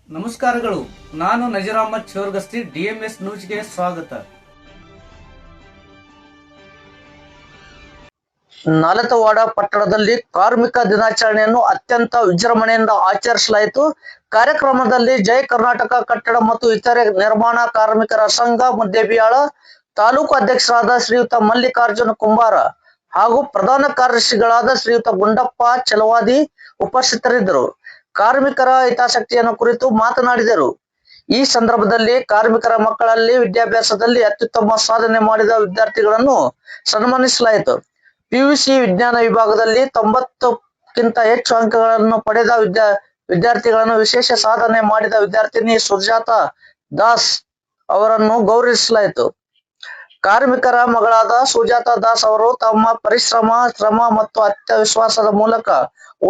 ನಮಸ್ಕಾರಗಳು. ನಾನು ನಜೀರ್ ಅಹಮದ್ ಚೋರ್ಗಸ್ತಿ, DMS ನ್ಯೂಸ್ಗೆ ಸ್ವಾಗತ. ನಾಲತವಾಡ ಪಟ್ಟಣದಲ್ಲಿ ಕಾರ್ಮಿಕ ದಿನಾಚರಣೆಯನ್ನು ಅತ್ಯಂತ ವಿಜೃಂಭಣೆಯಿಂದ ಆಚರಿಸಲಾಯಿತು. ಕಾರ್ಯಕ್ರಮದಲ್ಲಿ ಜೈ ಕರ್ನಾಟಕ ಕಟ್ಟಡ ಮತ್ತು ಇತರೆ ನಿರ್ಮಾಣ ಕಾರ್ಮಿಕರ ಸಂಘ ಮುದ್ದೇಬಿಹಾಳ ತಾಲೂಕು ಅಧ್ಯಕ್ಷರಾದ ಶ್ರೀಯುತ ಮಲ್ಲಿಕಾರ್ಜುನ ಕುಂಬಾರ ಹಾಗೂ ಪ್ರಧಾನ ಕಾರ್ಯದರ್ಶಿಗಳಾದ ಶ್ರೀಯುತ ಗುಂಡಪ್ಪ ಚಲವಾದಿ ಉಪಸ್ಥಿತರಿದ್ದರು. ಕಾರ್ಮಿಕರ ಹಿತಾಸಕ್ತಿಯನ್ನು ಕುರಿತು ಮಾತನಾಡಿದರು. ಈ ಸಂದರ್ಭದಲ್ಲಿ ಕಾರ್ಮಿಕರ ಮಕ್ಕಳಲ್ಲಿ ವಿದ್ಯಾಭ್ಯಾಸದಲ್ಲಿ ಅತ್ಯುತ್ತಮ ಸಾಧನೆ ಮಾಡಿದ ವಿದ್ಯಾರ್ಥಿಗಳನ್ನು ಸನ್ಮಾನಿಸಲಾಯಿತು. PUC ವಿಜ್ಞಾನ ವಿಭಾಗದಲ್ಲಿ 90ಕ್ಕಿಂತ ಹೆಚ್ಚು ಅಂಕಗಳನ್ನು ಪಡೆದ ವಿದ್ಯಾರ್ಥಿಗಳನ್ನು, ವಿಶೇಷ ಸಾಧನೆ ಮಾಡಿದ ವಿದ್ಯಾರ್ಥಿನಿ ಸುಜಾತಾ ದಾಸ್ ಅವರನ್ನು ಗೌರವಿಸಲಾಯಿತು. ಕಾರ್ಮಿಕರ ಮಗಳಾದ ಸುಜಾತಾ ದಾಸ್ ಅವರು ತಮ್ಮ ಪರಿಶ್ರಮ, ಶ್ರಮ ಮತ್ತು ಆತ್ಮವಿಶ್ವಾಸದ ಮೂಲಕ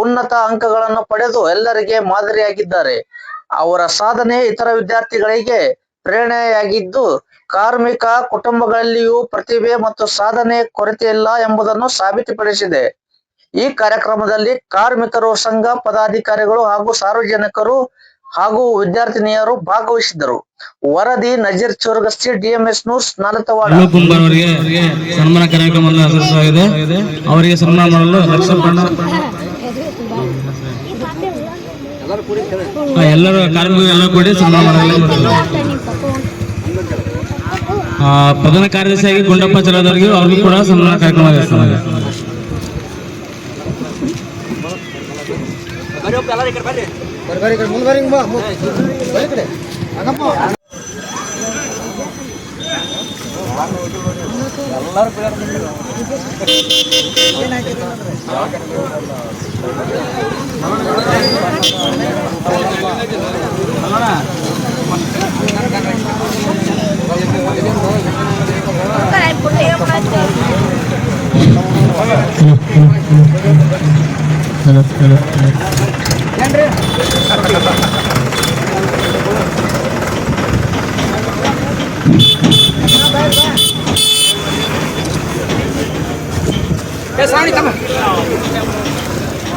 ಉನ್ನತ ಅಂಕಗಳನ್ನು ಪಡೆದು ಎಲ್ಲರಿಗೆ ಮಾದರಿಯಾಗಿದ್ದಾರೆ. ಅವರ ಸಾಧನೆ ಇತರ ವಿದ್ಯಾರ್ಥಿಗಳಿಗೆ ಪ್ರೇರಣೆಯಾಗಿದ್ದು, ಕಾರ್ಮಿಕ ಕುಟುಂಬಗಳಲ್ಲಿಯೂ ಪ್ರತಿಭೆ ಮತ್ತು ಸಾಧನೆ ಕೊರತೆಯಿಲ್ಲ ಎಂಬುದನ್ನು ಸಾಬೀತುಪಡಿಸಿದೆ. ಈ ಕಾರ್ಯಕ್ರಮದಲ್ಲಿ ಕಾರ್ಮಿಕರು ಸಂಘ ಪದಾಧಿಕಾರಿಗಳು ಹಾಗೂ ಸಾರ್ವಜನಿಕರು ಹಾಗೂ ವಿದ್ಯಾರ್ಥಿನಿಯರು ಭಾಗವಹಿಸಿದ್ದರು. ವರದಿ ನಜೀರ್ ಚೋರ್ಗಸ್ತಿ, DMS ನ್ಯೂಸ್, ನಾಲತವಾಡ. ಸನ್ಮಾನ ಕಾರ್ಯಕ್ರಮವನ್ನು ಆಚರಿಸಲಾಗಿದೆ. ಅವರಿಗೆ ಸನ್ಮಾನ ಮಾಡಲು ಎಲ್ಲರೂ ಕಾರ್ಮಿಕರು ಎಲ್ಲ ಕೂಡಿ ಸನ್ಮಾನ ಮಾಡಲಾಗಿದೆ. ಪ್ರಧಾನ ಕಾರ್ಯದರ್ಶಿಯಾಗಿ ಗುಂಡಪ್ಪ ಚಲದವರಿಗೆ ಅವ್ರಿಗೂ ಕೂಡ ಸನ್ಮಾನ ಕಾರ್ಯಕ್ರಮ ನಡೆಸಲಾಗಿದೆ.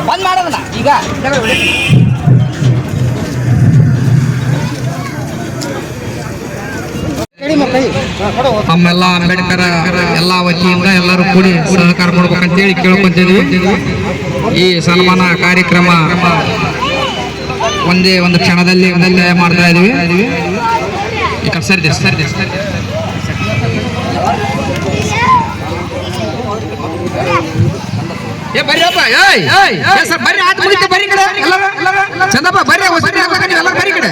ಬಂದ್ ಮಾಡೋದಲ್ಲ ಈಗ ನಮ್ಮೆಲ್ಲ ಅಂಬೇಡ್ಕರ್ ಎಲ್ಲ ವತಿಯಿಂದ ಎಲ್ಲರೂ ಕೂಡಿ ಸಹಕಾರ ಮಾಡ್ಬೇಕಂತೇಳಿ ಕೇಳ್ಕೊಂತಿದ್ವಿ. ಈ ಸನ್ಮಾನ ಕಾರ್ಯಕ್ರಮ ಒಂದೇ ಒಂದು ಕ್ಷಣದಲ್ಲಿ ಮಾಡ್ತಾ ಇದೀವಿ. ಈಗ ಸರಿ ಬರ್ರಿಯಪ್ಪ, ಬರ್ರಿ, ಆತ ಮುಗಿತು, ಬರ್ರಿ ಕಡೆ ಚಂದಪ್ಪ, ಬರ್ರಿ, ಎಲ್ಲ ಬರ್ರಿ ಕಡೆ,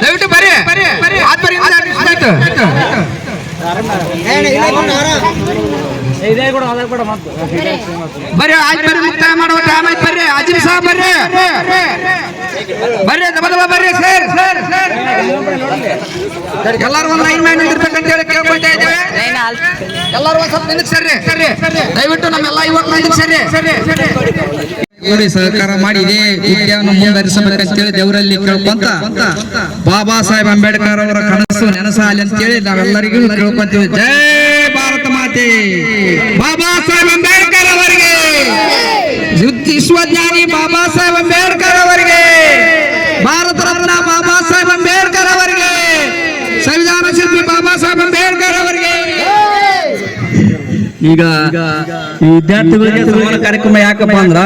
ದಯವಿಟ್ಟು ಬರ್ರಿ, ಆತ ಬರ್ರಿ, ಆಯ್ತು. ಬರ್ರಿ, ಆಯ್ತು ಬರ್ರಿ, ಮುಕ್ತಾಯ ಮಾಡುವ ಟೈಮ್ ಆಯ್ತು. ಬರ್ರಿ ಅಜಿಮ್ ಸಾಬ್, ಬರ್ರಿ ಬರ್ರಿ ಸರ್, ಎಲ್ಲರೂ ಒಂದು ಲೈನ್ ಮಾಡಿ ನಿಂದಿರ್ಬೇಕಂತ ಹೇಳಿ ಕೇಳ್ಕೊಳ್ತಾ ಇದ್ದೇವೆ. ಎಲ್ಲರೂ ಒಂದ್ ಸ್ವಲ್ಪ ನಿಂದಿಗೆ ಸರ್ರಿ, ದಯವಿಟ್ಟು ನಮ್ಮೆಲ್ಲ ಇವತ್ತು ನಿಂದಿಗೆ ಸರ್ರಿ ಸಹಕಾರ ಮಾಡಿ ಇದೇ ವಿದ್ಯಾವನ್ನು ಮುಂದುವರಿಸಬೇಕಂತೇಳಿ ದೇವರಲ್ಲಿ ಕೇಳ್ಕೊಂತ ಬಾಬಾ ಸಾಹೇಬ್ ಅಂಬೇಡ್ಕರ್ ಅವರ ಕನಸು ನೆನಸಾಲಿ ಅಂತೇಳಿ ನಾವೆಲ್ಲರಿಗೂ ಕೇಳ್ಕೊಂತೀವಿ. ಜೈ ಭಾರತ ಮಾತೆ, ಬಾಬಾ ಸಾಹೇಬ್ ಅಂಬೇಡ್ಕರ್ ಅವರಿಗೆ, ವಿಶ್ವಜ್ಞಾನಿ ಬಾಬಾ ಸಾಹೇಬ್ ಅಂಬೇಡ್ಕರ್ ಅವರಿಗೆ, ಭಾರತ ರತ್ನ ಬಾಬಾ ಸಾಹೇಬ್ ಅಂಬೇಡ್ಕರ್ ಅವರಿಗೆ, ಸಂವಿಧಾನ ಶಿಲ್ಪಿ ಬಾಬಾ ಸಾಹೇಬ್ ಅಂಬೇಡ್ಕರ್ ಅವರಿಗೆ. ಈಗ ಈ ವಿದ್ಯಾರ್ಥಿಗಳಿಗೆ ಸನ್ಮಾನ ಕಾರ್ಯಕ್ರಮ ಯಾಕಪ್ಪ ಅಂದ್ರ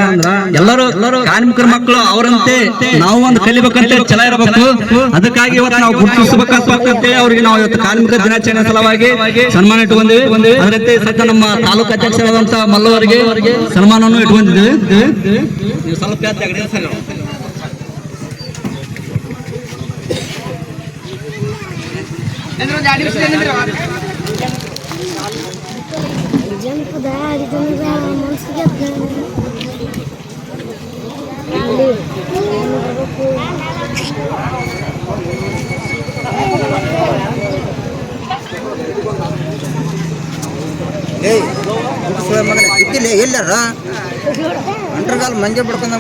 ಎಲ್ಲರೂ ಕಾರ್ಮಿಕರ ಮಕ್ಕಳು ಅವರಂತೆ ನಾವು ಒಂದು ಕಲಿಬೇಕಂತ ಛಲ ಇರಬೇಕು. ಅದಕ್ಕಾಗಿ ಇವತ್ತು ನಾವು ಗುರುತಿಸಬೇಕಂತೇಳಿ ಅವ್ರಿಗೆ ನಾವು ಇವತ್ತು ಕಾರ್ಮಿಕ ದಿನಾಚರಣೆ ಸಲುವಾಗಿ ಸನ್ಮಾನ ಇಟ್ಕೊಂಡಿವಿ. ಅದರಂತೆ ಸದ್ಯ ನಮ್ಮ ತಾಲೂಕು ಅಧ್ಯಕ್ಷರಾದಂತ ಮಲ್ಲವರಿಗೆ ಸನ್ಮಾನವನ್ನು ಇಟ್ಕೊಂಡಿದ್ದೀವಿ. ನೀವು ಸ್ವಲ್ಪ ಎಲ್ಲಾರ ಅಂಟರ್ಗಾಲ್ ಮಂಜೆ ಬಿಡ್ಕೊಂಡ್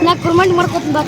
ನಾ ಕುರ್ಮಂಡಿ ಮಾಡ್ಕೊತ ಬಾ